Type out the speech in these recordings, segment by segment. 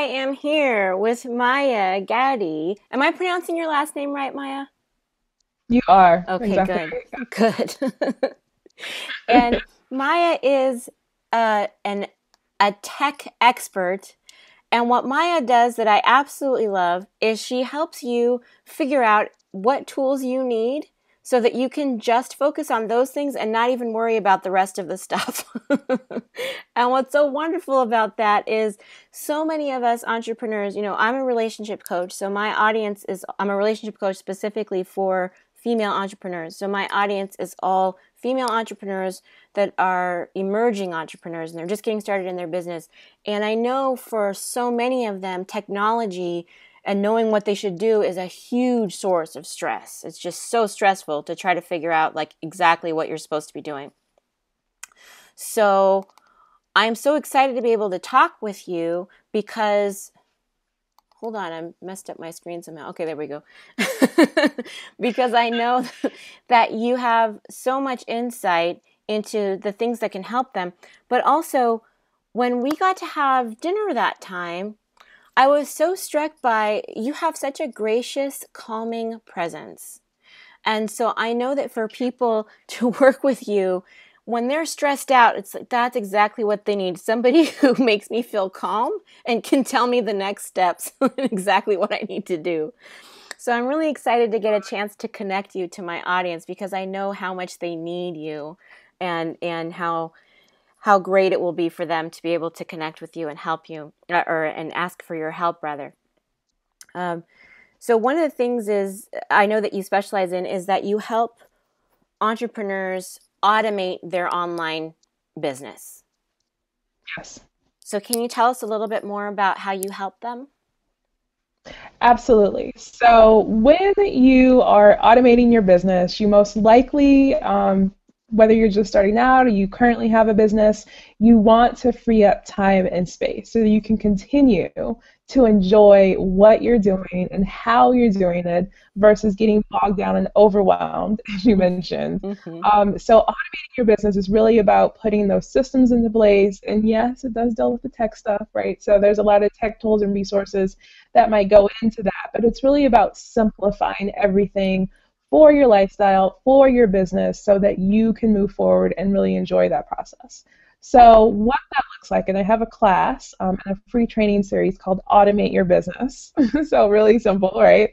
am here with Maya Gaddie. Am I pronouncing your last name right, Maya? You are Okay, exactly good. right. Good. And Maya is an a tech expert. And what Maya does that I absolutely love is she helps you figure out what tools you need so that you can just focus on those things and not even worry about the rest of the stuff. And what's so wonderful about that is so many of us entrepreneurs, I'm a relationship coach. So I'm a relationship coach specifically for female entrepreneurs. So my audience is all female entrepreneurs that are emerging entrepreneurs and they're just getting started in their business. And I know for so many of them, technology and knowing what they should do is a huge source of stress. It's just so stressful to try to figure out like exactly what you're supposed to be doing. So I'm so excited to be able to talk with you because hold on, I messed up my screen somehow. Okay, there we go. Because I know that you have so much insight into the things that can help them. But also, when we got to have dinner that time, I was so struck by you have such a gracious, calming presence. And so I know that for people to work with you, when they're stressed out, it's like that's exactly what they need. Somebody who makes me feel calm and can tell me the next steps and exactly what I need to do. So I'm really excited to get a chance to connect you to my audience because I know how much they need you and how great it will be for them to be able to connect with you and help you or and ask for your help rather. Um, so one of the things is I know that you specialize in is that you help entrepreneurs automate their online business. Yes, So can you tell us a little bit more about how you help them? absolutely. So when you are automating your business, you most likely, whether you're just starting out or you currently have a business, you want to free up time and space so that you can continue to enjoy what you're doing and how you're doing it versus getting bogged down and overwhelmed, as you mentioned. Mm-hmm. So automating your business is really about putting those systems into place. And yes, it does deal with the tech stuff, right? So there's a lot of tech tools and resources that might go into that, but it's really about simplifying everything for your lifestyle, for your business, so that you can move forward and really enjoy that process. So, what that looks like, and I have a class and a free training series called Automate Your Business. So, really simple, right?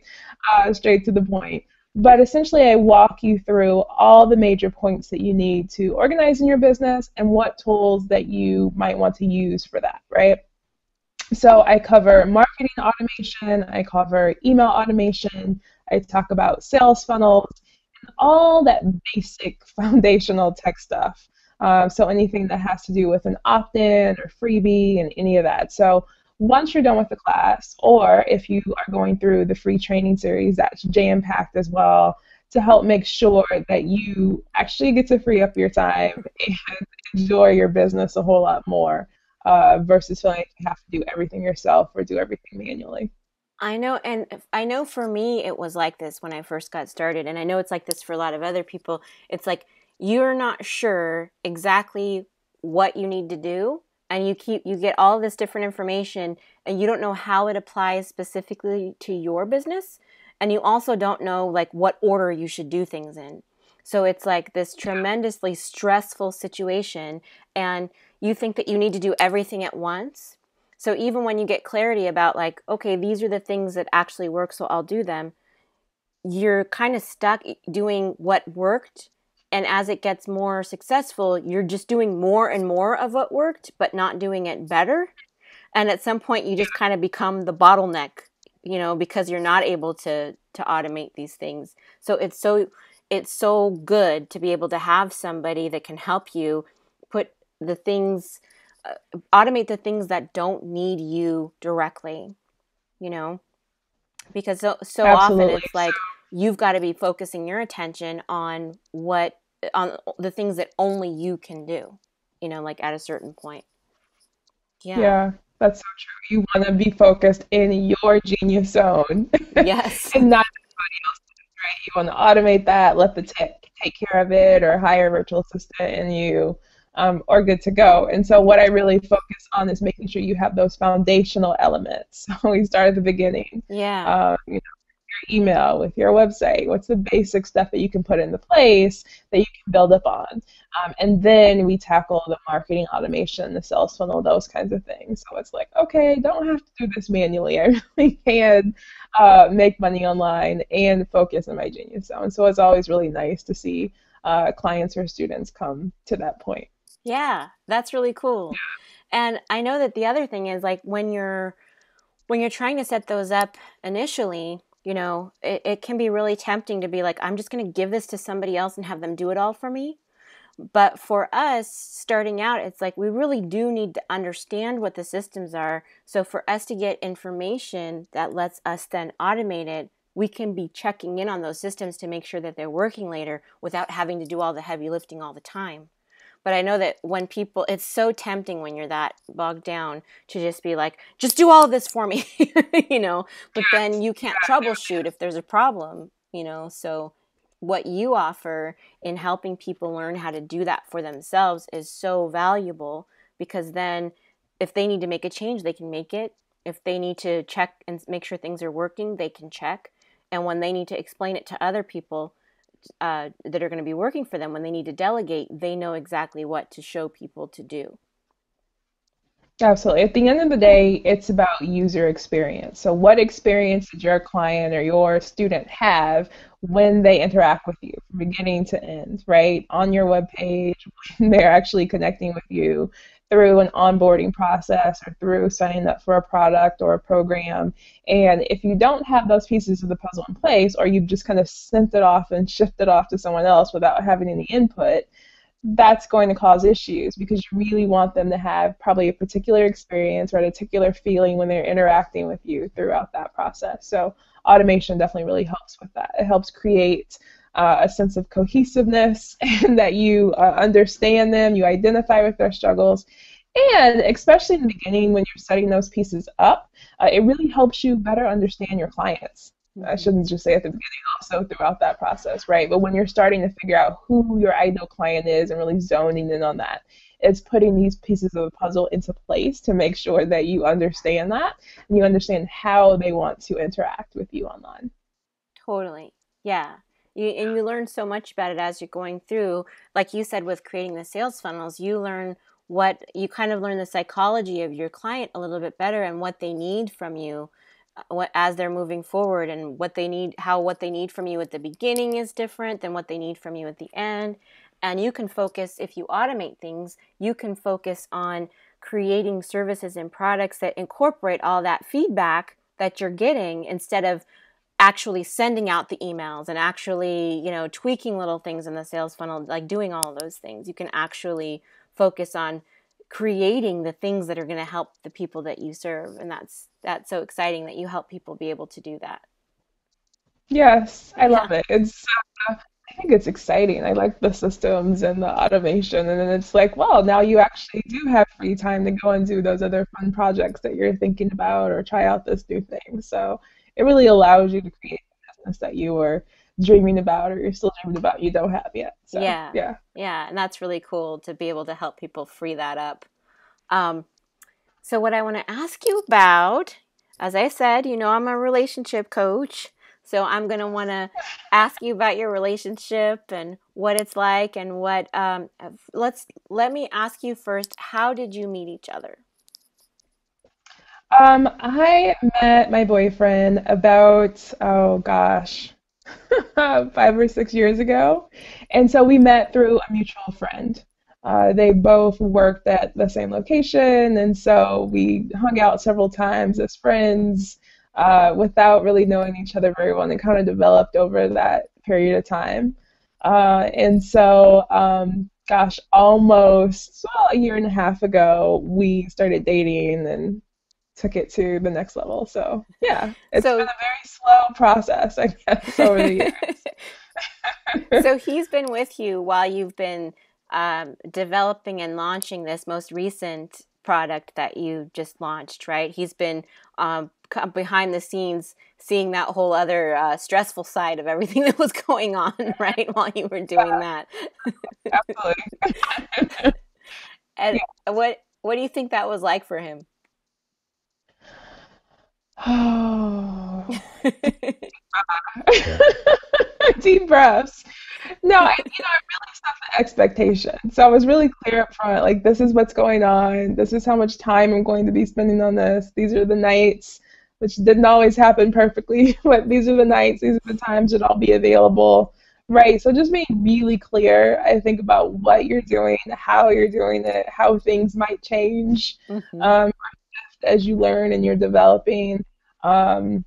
Straight to the point. But essentially, I walk you through all the major points that you need to organize in your business and what tools that you might want to use for that, right? So I cover marketing automation, I cover email automation, I talk about sales funnels, all that basic foundational tech stuff. So anything that has to do with an opt-in or freebie and any of that. So once you're done with the class, or if you are going through the free training series, that's jam-packed as well to help make sure that you actually get to free up your time and enjoy your business a whole lot more versus feeling like you have to do everything yourself or do everything manually. I know, and I know for me it was like this when I first got started, and I know it's like this for a lot of other people. It's like you're not sure exactly what you need to do, and you get all this different information, and you don't know how it applies specifically to your business, and you also don't know like what order you should do things in. So it's like this tremendously stressful situation, and you think that you need to do everything at once. So even when you get clarity about like, okay, these are the things that actually work, so I'll do them, you're kind of stuck doing what worked. And as it gets more successful, you're just doing more and more of what worked, but not doing it better. And at some point, you just kind of become the bottleneck, because you're not able to automate these things. So it's so good to be able to have somebody that can help you put the things automate the things that don't need you directly, you know, because so often Absolutely. it's like you've got to be focusing your attention on the things that only you can do, like at a certain point. Yeah. Yeah, that's so true. You want to be focused in your genius zone Yes. and not you want to automate that, let the tech take care of it, or hire a virtual assistant, and you or good to go. And so what I really focus on is making sure you have those foundational elements. So we start at the beginning. Yeah. You know, your email with your website. What's the basic stuff that you can put into place that you can build up on? And then we tackle the marketing automation, the sales funnel, those kinds of things. So it's like, okay, don't have to do this manually. I really can make money online and focus on my genius zone. So it's always really nice to see clients or students come to that point. Yeah, that's really cool. And I know that the other thing is like when you're trying to set those up initially, you know, it can be really tempting to be like, I'm just going to give this to somebody else and have them do it all for me. But for us starting out, it's like we really do need to understand what the systems are. So for us to get information that lets us then automate it, we can be checking in on those systems to make sure that they're working later without having to do all the heavy lifting all the time. But I know that when people, it's so tempting when you're that bogged down to just be like, just do all of this for me, you know, but then you can't troubleshoot if there's a problem, you know. So what you offer in helping people learn how to do that for themselves is so valuable because then if they need to make a change, they can make it. If they need to check and make sure things are working, they can check. And when they need to explain it to other people, that are going to be working for them when they need to delegate, they know exactly what to show people to do. Absolutely. At the end of the day, it's about user experience. So, what experience did your client or your student have when they interact with you from beginning to end, right? On your webpage, when they're actually connecting with you through an onboarding process or through signing up for a product or a program. And if you don't have those pieces of the puzzle in place, or you've just kind of sent it off and shifted off to someone else without having any input, that's going to cause issues because you really want them to have probably a particular experience or a particular feeling when they're interacting with you throughout that process. So automation definitely really helps with that. It helps create a sense of cohesiveness and that you understand them, you identify with their struggles, and especially in the beginning when you're setting those pieces up, it really helps you better understand your clients. I Mm-hmm. shouldn't just say at the beginning, also throughout that process, right? But when you're starting to figure out who your ideal client is and really zoning in on that, it's putting these pieces of the puzzle into place to make sure that you understand that and you understand how they want to interact with you online. Totally. Yeah. And you learn so much about it as you're going through. Like you said, with creating the sales funnels, you learn what you kind of learn the psychology of your client a little bit better and what they need from you as they're moving forward and what they need, how what they need from you at the beginning is different than what they need from you at the end. And you can focus, if you automate things, you can focus on creating services and products that incorporate all that feedback that you're getting instead of actually sending out the emails and actually, you know, tweaking little things in the sales funnel, like doing all of those things. You can actually focus on creating the things that are going to help the people that you serve, and that's so exciting that you help people be able to do that. Yes, I Yeah. love it. I think it's exciting. I like the systems and the automation. And then it's like, well, now you actually do have free time to go and do those other fun projects that you're thinking about or try out this new thing. So it really allows you to create the business that you were dreaming about or you're still dreaming about you don't have yet. So Yeah. yeah. Yeah, and that's really cool to be able to help people free that up. um, So, what I want to ask you about, as I said, you know, I'm a relationship coach. So, I'm going to want to ask you about your relationship and what it's like and what, let me ask you first, how did you meet each other? I met my boyfriend about, oh gosh, 5 or 6 years ago. And so we met through a mutual friend. They both worked at the same location, and so we hung out several times as friends without really knowing each other very well, and it kind of developed over that period of time. Gosh, almost well, a year and a half ago, we started dating and took it to the next level. So yeah, it's been So, a very slow process, I guess, over the years. so he's been with you while you've been developing and launching this most recent product that you just launched, right? He's been behind the scenes seeing that whole other stressful side of everything that was going on, right, while you were doing that. Absolutely. And what do you think that was like for him? Oh, deep breaths. No, I really set the expectation. So I was really clear up front, like this is what's going on. This is how much time I'm going to be spending on this. These are the nights, which didn't always happen perfectly, but these are the nights, these are the times that I'll be available. Right. So just being really clear, I think about what you're doing, how you're doing it, how things might change Hmm. um, as you learn and you're developing. Um,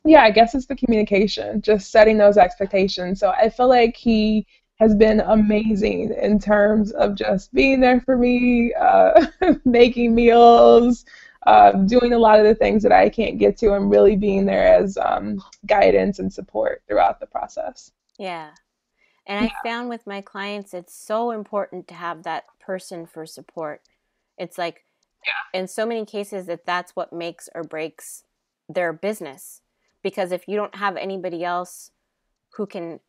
yeah, I guess it's the communication, just setting those expectations. So I feel like he has been amazing in terms of just being there for me, making meals, doing a lot of the things that I can't get to, and really being there as guidance and support throughout the process. Yeah. And I Yeah, found with my clients, it's so important to have that person for support. It's like in so many cases that's what makes or breaks their business. Because if you don't have anybody else who can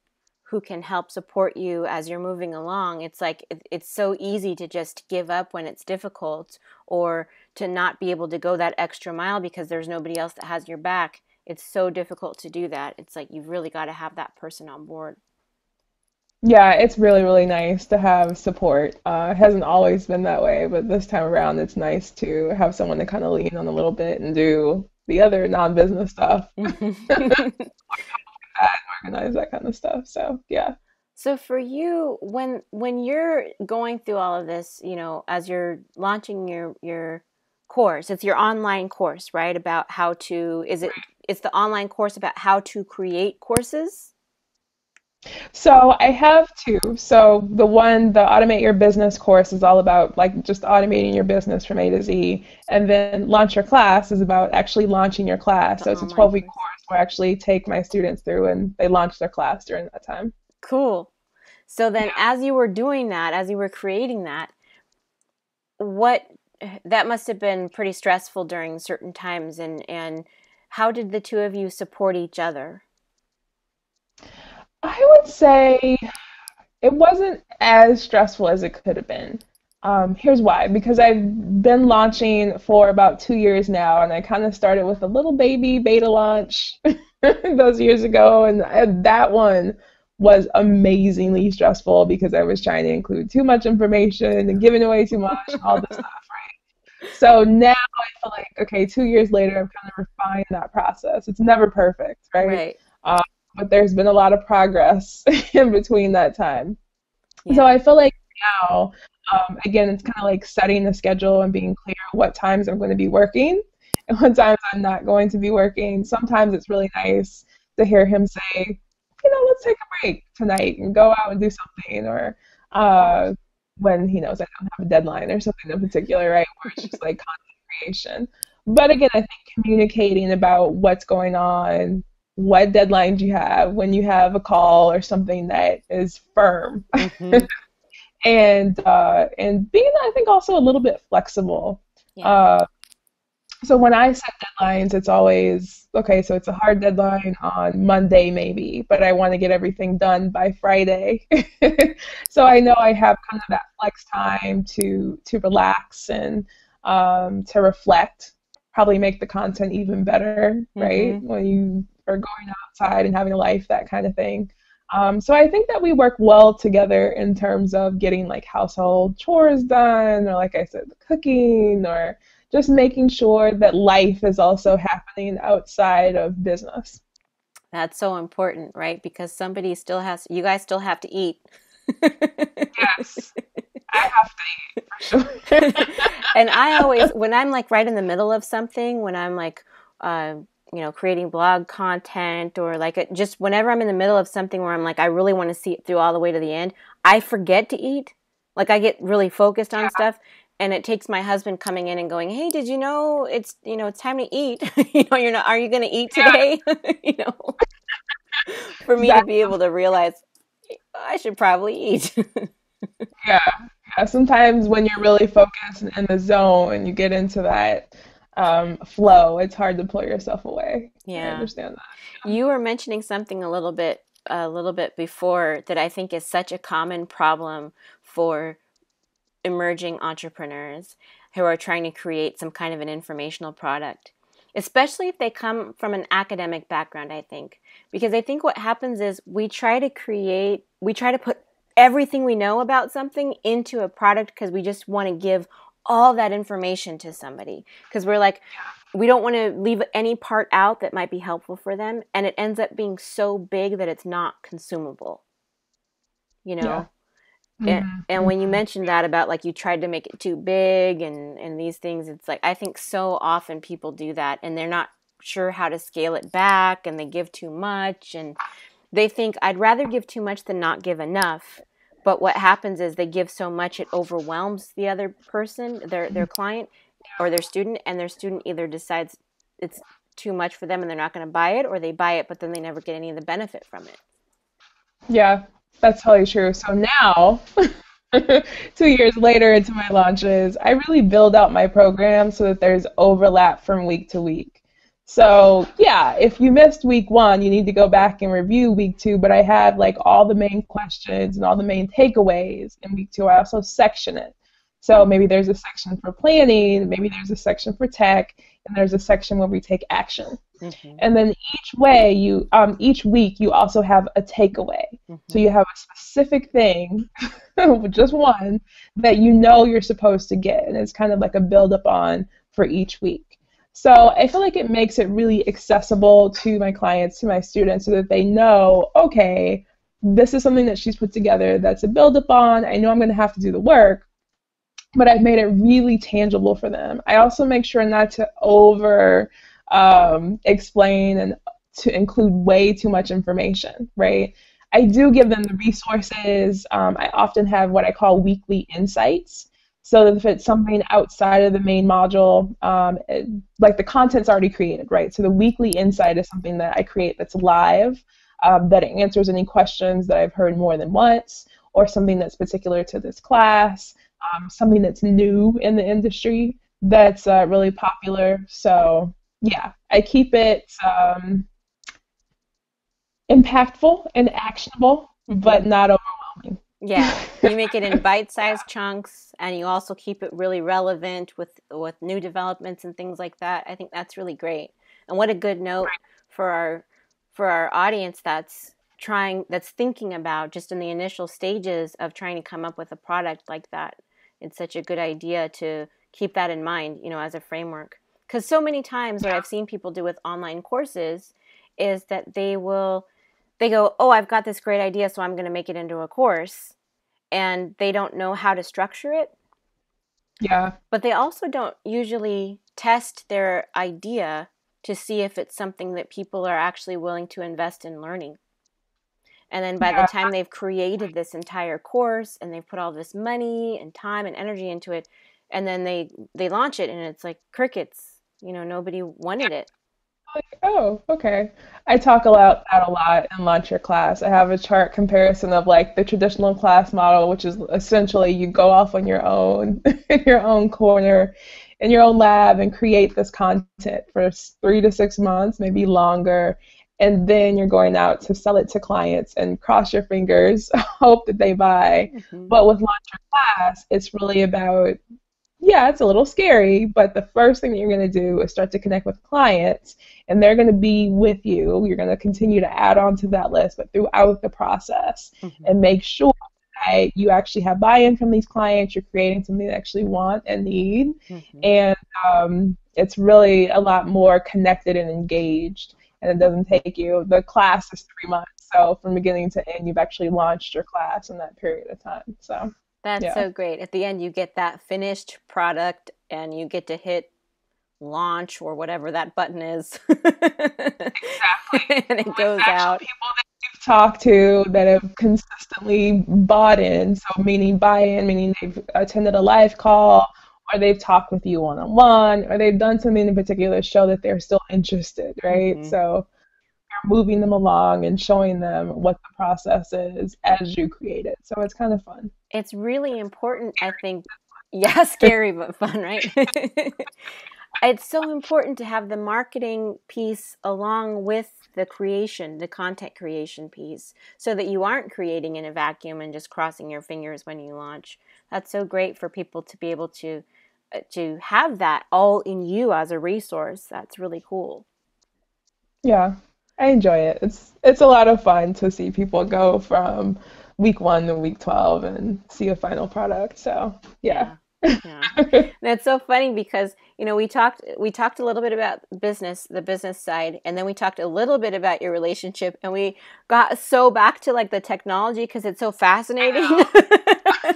help support you as you're moving along, it's like it's so easy to just give up when it's difficult, or to not be able to go that extra mile because there's nobody else that has your back. It's so difficult to do that. It's like you've really got to have that person on board. yeah, it's really, really nice to have support. It hasn't always been that way, but this time around, it's nice to have someone to kind of lean on a little bit and do the other non-business stuff, organize that kind of stuff. So, yeah. So for you, when you're going through all of this, as you're launching your course, it's your online course, right? About how to, it's the online course about how to create courses? So I have two. So the Automate Your Business course is all about like just automating your business from A to Z. And then Launch Your Class is about actually launching your class. The So it's a online 12-week course. course where I actually take my students through and they launch their class during that time. Cool. So then as you were doing that, as you were creating that, what that must have been pretty stressful during certain times, and how did the two of you support each other? I would say it wasn't as stressful as it could have been. Here's why. Because I've been launching for about 2 years now, and I kind of started with a little baby beta launch those years ago, and that one was amazingly stressful because I was trying to include too much information and giving away too much and all this stuff. So now I feel like, okay, 2 years later, I've kind of refined that process. It's never perfect, right? Right. Um, but there's been a lot of progress in between that time. So Yeah. I feel like now, again, it's kind of like setting the schedule and being clear what times I'm going to be working and what times I'm not going to be working. Sometimes it's really nice to hear him say, let's take a break tonight and go out and do something, or uh, when he knows I don't have a deadline or something in particular, right? Where it's just like content creation. But again, I think communicating about what's going on, what deadlines you have when you have a call or something that is firm, Hmm. and being, I think, also a little bit flexible. Yeah. Uh, so when I set deadlines, it's always okay. So it's a hard deadline on Monday, maybe, but I want to get everything done by Friday. So I know I have kind of that flex time to relax and to reflect. Probably make the content even better, right? Hmm. When you are going outside and having a life, that kind of thing. So I think that we work well together in terms of getting like household chores done, or like I said, the cooking, or just making sure that life is also happening outside of business. That's so important, right? Because somebody still has, you guys still have to eat. Yes, I have to eat for sure. And I always, when I'm like right in the middle of something, when I'm like, creating blog content, or like just whenever I'm in the middle of something where I'm like, I really want to see it through all the way to the end, I forget to eat. Like I get really focused on stuff. And it takes my husband coming in and going, "Hey, did you know it's time to eat? You're not. Are you going to eat Yeah, today?" For me to exactly. be able to realize I should probably eat. Yeah, yeah. Sometimes when you're really focused and in the zone and you get into that flow, it's hard to pull yourself away. I Yeah. understand that. You were mentioning something a little bit before that I think is such a common problem for emerging entrepreneurs who are trying to create some kind of an informational product, especially if they come from an academic background, I think. Because I think what happens is we try to put everything we know about something into a product because we just want to give all that information to somebody. Because we're like, we don't want to leave any part out that might be helpful for them. And it ends up being so big that it's not consumable, you Yeah. know? And when you Hmm. mentioned that about like you tried to make it too big and these things, it's like I think so often people do that and they're not sure how to scale it back and they give too much and they think I'd rather give too much than not give enough. But what happens is they give so much it overwhelms the other person, their client or their student, and their student either decides it's too much for them and they're not going to buy it, or they buy it but then they never get any of the benefit from it. Yeah, that's totally true. So now, 2 years later into my launches, I really build out my program so that there's overlap from week to week. So yeah, if you missed week one, you need to go back and review week two. But I have like all the main questions and all the main takeaways in week two. I also section it. So maybe there's a section for planning, maybe there's a section for tech, and there's a section where we take action. Mm-hmm. And then each week you also have a takeaway. So Mm-hmm. you have a specific thing, just one, that you know you're supposed to get. And it's kind of like a build up on for each week. So I feel like it makes it really accessible to my clients, to my students, so that they know, okay, this is something that she's put together that's a build up on. I know I'm going to have to do the work, but I've made it really tangible for them. I also make sure not to over explain and to include way too much information, right? I do give them the resources. I often have what I call weekly insights. So that if it's something outside of the main module, like the content's already created, right? So the weekly insight is something that I create that's live, that answers any questions that I've heard more than once, or something that's particular to this class, something that's new in the industry that's really popular. So yeah, I keep it impactful and actionable, Mm-hmm. but not overwhelming. Yeah, you make it in bite-sized chunks and you also keep it really relevant with new developments and things like that. I think that's really great. And what a good note for our audience that's thinking about just in the initial stages of trying to come up with a product like that. It's such a good idea to keep that in mind, as a framework. Because so many times what I've seen people do with online courses is that they go, oh, I've got this great idea, so I'm going to make it into a course. And they don't know how to structure it. Yeah. But they also don't usually test their idea to see if it's something that people are actually willing to invest in learning. And then by the Yeah. time they've created this entire course and they've put all this money and time and energy into it, and then they launch it and it's like crickets. Nobody wanted it. Like, oh, okay. I talk about that a lot in Launch Your Class. I have a chart comparison of like the traditional class model, which is essentially you go off on your own, in your own corner, in your own lab, and create this content for 3 to 6 months, maybe longer. And then you're going out to sell it to clients and cross your fingers, hope that they buy. Mm-hmm. But with Launch Your Class, it's really about, yeah, it's a little scary, but the first thing that you're going to do is start to connect with clients, and they're going to be with you. You're going to continue to add on to that list, but throughout the process, Mm-hmm. and make sure that you actually have buy-in from these clients. You're creating something they actually want and need, Mm-hmm. and it's really a lot more connected and engaged. And it doesn't take you. The class is 3 months, so from beginning to end, you've actually launched your class in that period of time. So, That's yeah. so great. At the end, you get that finished product and you get to hit launch or whatever that button is. And it goes Actual out. people that you've talked to that have consistently bought in, so meaning buy in, meaning they've attended a live call, or they've talked with you one on one, or they've done something in particular to show that they're still interested, right? Hmm. So you're moving them along and showing them what the process is as you create it. So it's kind of fun. It's really important, I think. Yeah, scary but fun, right? it's so important to have the marketing piece along with the creation, the content creation piece, so that you aren't creating in a vacuum and just crossing your fingers when you launch. That's so great for people to be able to have that all in you as a resource. That's really cool. Yeah, I enjoy it. It's a lot of fun to see people go from week 1 to week 12 and see a final product. So, yeah. Yeah. Yeah. That's so funny because, we talked a little bit about business, the business side, and then we talked a little bit about your relationship, and we got so back to like the technology because it's so fascinating. I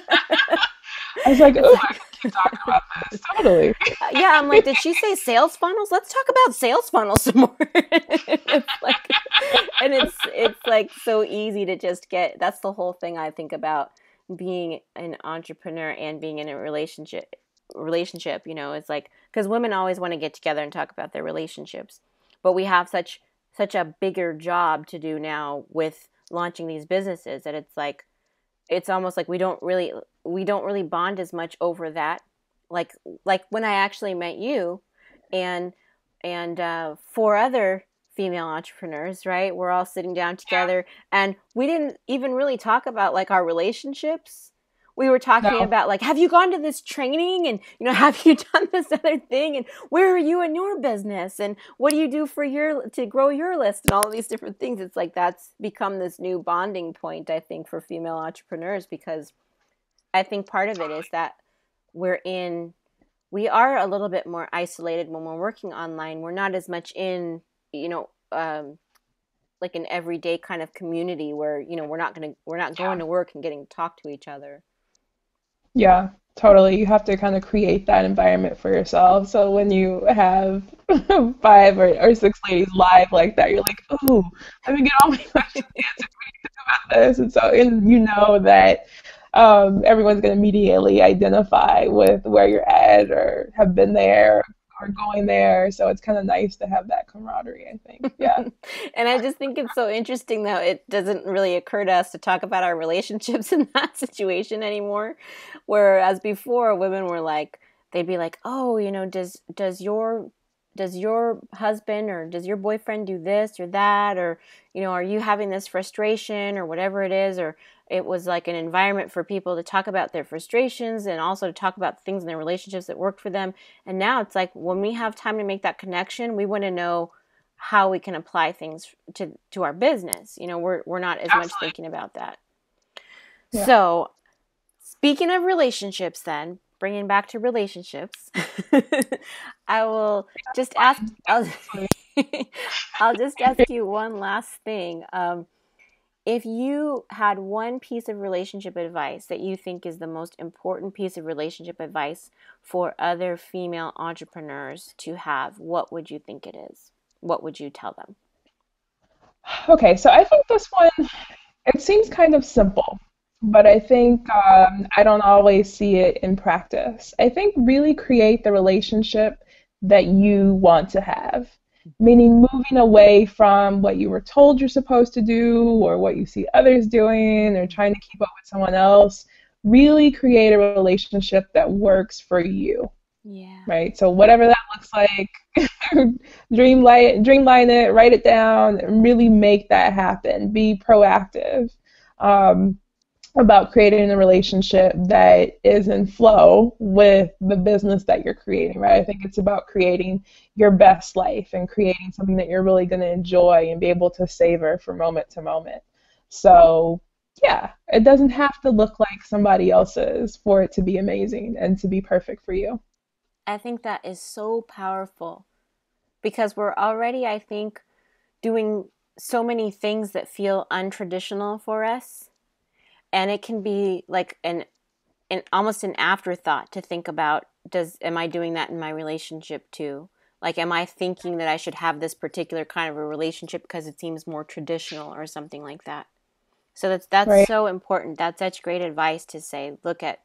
was like, It's oh, I like, can keep talking about this. Totally. yeah, I'm like, did she say sales funnels? Let's talk about sales funnels some more. It's like, and it's like so easy to just get. That's the whole thing I think about being an entrepreneur and being in a relationship. It's like, because women always want to get together and talk about their relationships, but we have such a bigger job to do now with launching these businesses that it's like, it's almost like we don't really bond as much over that, like when I actually met you, and four other female entrepreneurs, right? We're all sitting down together, and we didn't even really talk about like our relationships. We were talking No, about like, have you gone to this training, and have you done this other thing, and where are you in your business, and what do you do for your to grow your list, and all of these different things. It's like that's become this new bonding point, I think, for female entrepreneurs, because I think part of it is that we're in we are a little bit more isolated when we're working online. We're not as much in, like an everyday kind of community where, we're not going to work and getting to talk to each other. yeah, totally. You have to kind of create that environment for yourself. So when you have 5 or 6 ladies live like that, you're like, oh, let me get all my questions about this. And you know that everyone's going to immediately identify with where you're at or have been there or going there. So it's kind of nice to have that camaraderie, I think. Yeah. And I just think it's so interesting that it doesn't really occur to us to talk about our relationships in that situation anymore. Whereas before, women were like, they'd be like, oh, does your husband or does your boyfriend do this or that, or are you having this frustration or whatever it is, or it was like an environment for people to talk about their frustrations and also to talk about things in their relationships that worked for them. And now it's like, when we have time to make that connection, we want to know how we can apply things to our business. We're not as much Absolutely. thinking about that. Yeah. So, speaking of relationships, then bringing back to relationships, I will just ask. I'll just ask you one last thing. If you had one piece of relationship advice that you think is the most important piece of relationship advice for other female entrepreneurs to have, what would you think it is? What would you tell them? Okay, so I think this one, it seems kind of simple, but I think I don't always see it in practice. I think really create the relationship that you want to have, meaning moving away from what you were told you're supposed to do or what you see others doing or trying to keep up with someone else. Really create a relationship that works for you, Yeah. right? So whatever that looks like, dreamline it, write it down, and really make that happen. Be proactive um, about creating a relationship that is in flow with the business that you're creating, right? I think it's about creating your best life and creating something that you're really going to enjoy and be able to savor from moment to moment. So, yeah, it doesn't have to look like somebody else's for it to be amazing and to be perfect for you. I think that is so powerful because we're already, I think, doing so many things that feel untraditional for us. And it can be like an almost an afterthought to think about, am I doing that in my relationship too? Like, am I thinking that I should have this particular kind of a relationship because it seems more traditional or something like that? So that's Right. so important. That's such great advice to say, look at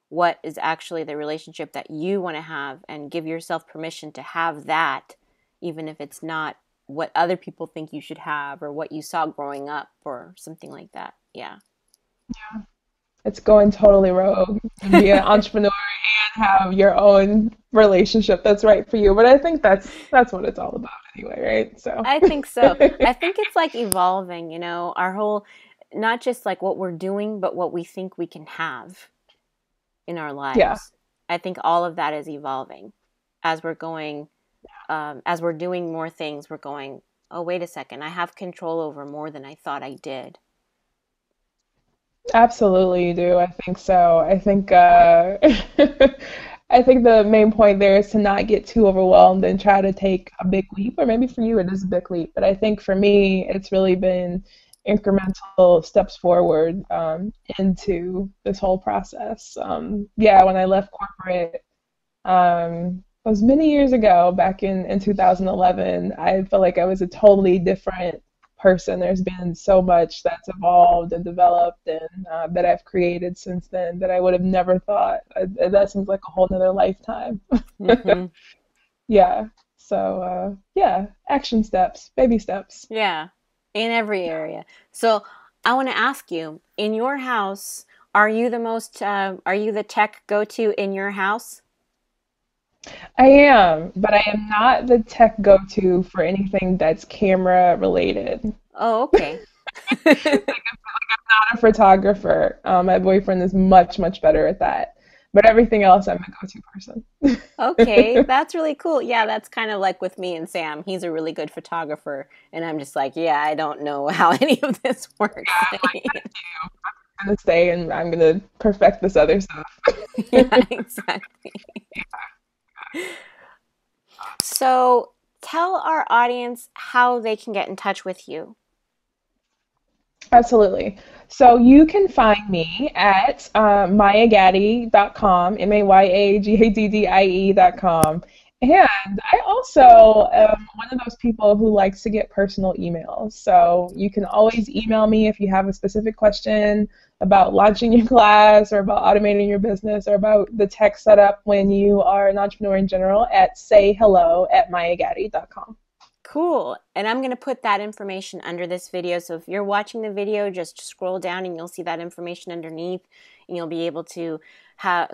what is actually the relationship that you want to have and give yourself permission to have that, even if it's not what other people think you should have or what you saw growing up or something like that. Yeah. It's going totally rogue and be an entrepreneur and have your own relationship that's right for you. But I think that's what it's all about anyway, right? So I think so. I think it's like evolving, our whole, not just like what we're doing, but what we think we can have in our yeah, lives. I think all of that is evolving as we're going, as we're doing more things. We're going, oh, wait a second, I have control over more than I thought I did. absolutely you do. I think so. I think I think the main point there is to not get too overwhelmed and try to take a big leap, or maybe for you it is a big leap. But I think for me, it's really been incremental steps forward into this whole process. Yeah, when I left corporate, it was many years ago, back in 2011. I felt like I was a totally different person. There's been so much that's evolved and developed and that I've created since then that I would have never thought. That seems like a whole nother lifetime. Hmm. Yeah. So, yeah, action steps, baby steps. Yeah, in every area. So I want to ask you, in your house, are you the tech go-to in your house? I am, but I am not the tech go-to for anything that's camera related. Oh, okay. Not a photographer. My boyfriend is much, much better at that. But everything else, I'm a go-to person. Okay, that's really cool. Yeah, that's kind of like with me and Sam. He's a really good photographer, and I'm just like, yeah, I don't know how any of this works. I'm gonna stay and I'm gonna perfect this other stuff. Yeah, exactly. So tell our audience how they can get in touch with you. Absolutely. So you can find me at mayagaddy.com, MAYAGADDIE.com. And I also am one of those people who likes to get personal emails. So you can always email me if you have a specific question about launching your class or about automating your business or about the tech setup when you are an entrepreneur in general at sayhello@mayagaddy.com. Cool. And I'm going to put that information under this video. So if you're watching the video, just scroll down and you'll see that information underneath. And you'll be able to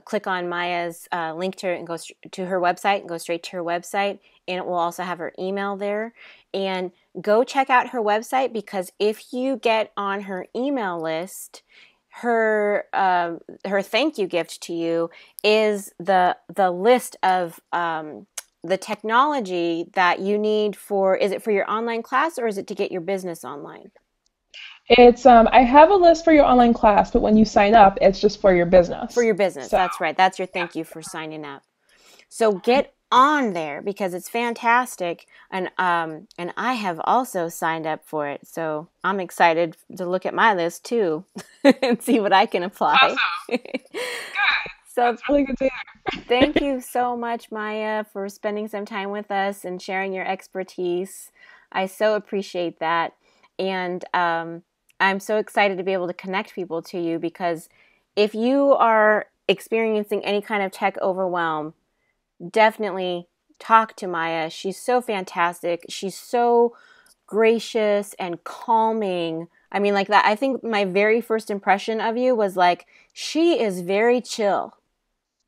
click on Maya's link to and go to her website and go straight to her website. And it will also have her email there. And go check out her website, because if you get on her email list, her thank you gift to you is the list of the technology that you need for, is it for your online class or is it to get your business online? It's I have a list for your online class, but when you sign up, it's just for your For business. your business. So That's right. That's your thank you for signing up. So get on there because it's fantastic, and I have also signed up for it. So I'm excited to look at my list too and see what I can apply. awesome. So That's really good to hear. thank you so much, Maya, for spending some time with us and sharing your expertise. I so appreciate that. And I'm so excited to be able to connect people to you, because if you are experiencing any kind of tech overwhelm, definitely talk to Maya. She's so fantastic. She's so gracious and calming. I mean, like that. I think my very first impression of you was like, she is very chill.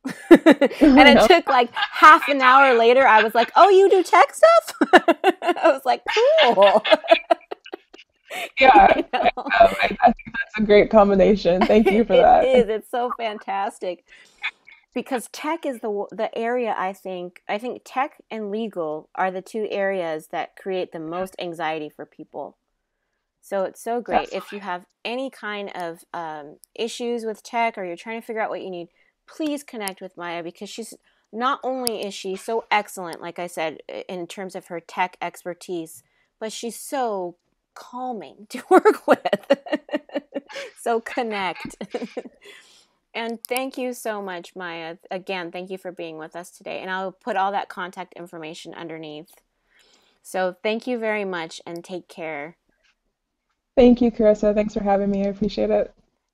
And Oh it no. took like half an hour later, I was like, oh, you do tech stuff? I was like, cool. Yeah. You know? I think that's a great combination. Thank you for It that. is. It's so fantastic, because tech is the area, I think tech and legal are the two areas that create the most anxiety for people. So it's so great. If you Absolutely. have any kind of issues with tech, or you're trying to figure out what you need, please connect with Maya, because she's not only is she so excellent, like I said, in terms of her tech expertise, but she's so calming to work with. So connect. And thank you so much, Maya. Again, thank you for being with us today. And I'll put all that contact information underneath. So thank you very much and take care. Thank you, Carissa. Thanks for having me. I appreciate it.